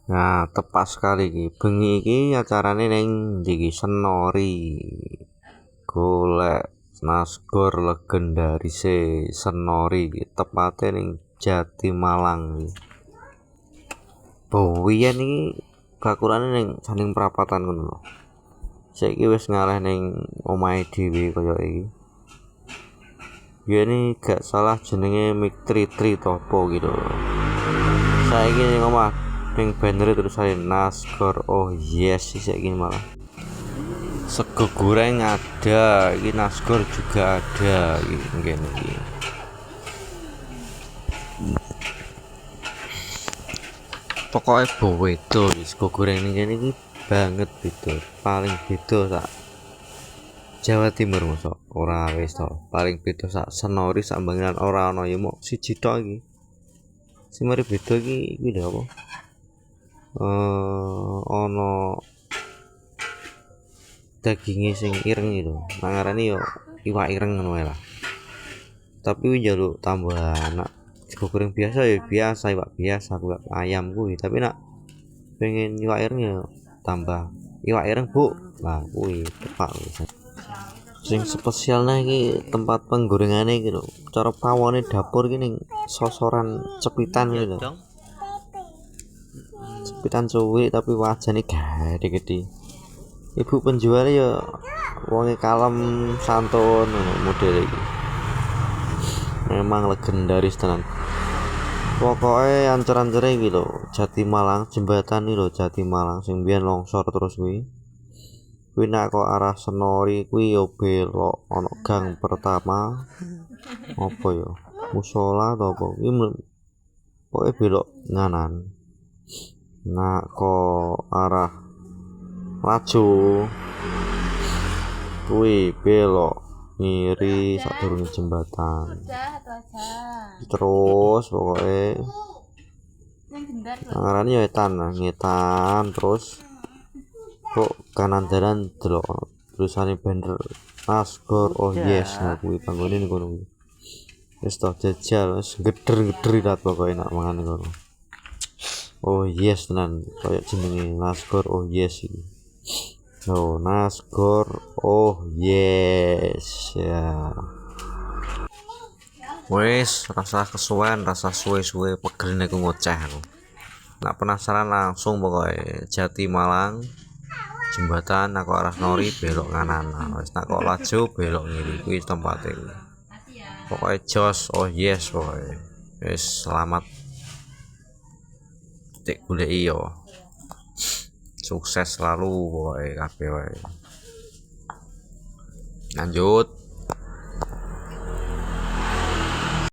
Nah, tepat sekali iki. Bengi iki acarane ning ndi iki? Senori. Golek Nasgor legendarise Senori iki tepate ning Jatimalang iki. Biyen iki bakurane ning Janing Prapatan ngono lho. Saiki wis ngalih ning omahe dhewe kaya iki. Biyen iki gak salah jenenge Mik Tri Topo gitu. Saiki ning omah ning banner tulisane Nasgor oh yes saiki malah. Sego goreng ada, ini Nasgor juga ada iki ngene iki. Pokoknya beda sego goreng ning kene iki banget beda, paling beda sak Jawa Timur mosok ora wis to. Paling beda sak Senori sak Bangilan ora ana ya mok siji tok iki. Sing mari beda iki kuwi lho apa? Ana daginge sing ireng itu. Nak ngarani yo iwak ireng ngono lah. Tapi njaluk tambahan nak sego goreng biasa ya biasa iwak biasa iwak ayam kuwi, tapi nak pengen iwak ireng ya tambah iwak ireng Bu. Lah kuwi tepak sing spesialnya iki tempat penggorengane iki lho. Cara pawone dapur iki ning sosoran cepitan iki lho. Cepitan cuwik tapi wajane gede-gede. Ibu penjual ya wonge kalem santun model iki. Memang legendaris tenan. Pokoknya ancer-ancere iki lho, Jatimalang, jembatan iki lho Jatimalang sing biyen longsor terus kuwi. Kuwi nek kok arah Senori kuwi yo belok ana gang pertama. Apa ya? Musola atau apa? Kuwi pokoke belok nganan. Nak kok arah Laju kuwi belok ngiri sadurunge jembatan. Terus pokoknya ngarani ya ngetan terus kok kanan dalan delok tulisane banner Nasgor oh yes nah kuwi panggone ning kono kuwi. Wis to jajal wis geder-geder rat pokoke nak mangan ning kono. Oh yes tenan koyo jenenge Nasgor oh yes iki. Oh, Nasgor oh yes ya. Wes rasa kesuwen, rasa suwe-suwe pegel nek ngoceh aku. Nak penasaran langsung pokoknya Jatimalang jembatan nak arah Nori belok kanan. Wes nak kok Laju belok ngiri kuwi tempate kuwi. Pokoknya jos oh yes pokoknya. Wes selamat tik goleki yo. Sukses selalu pokoknya kabeh wae. Lanjut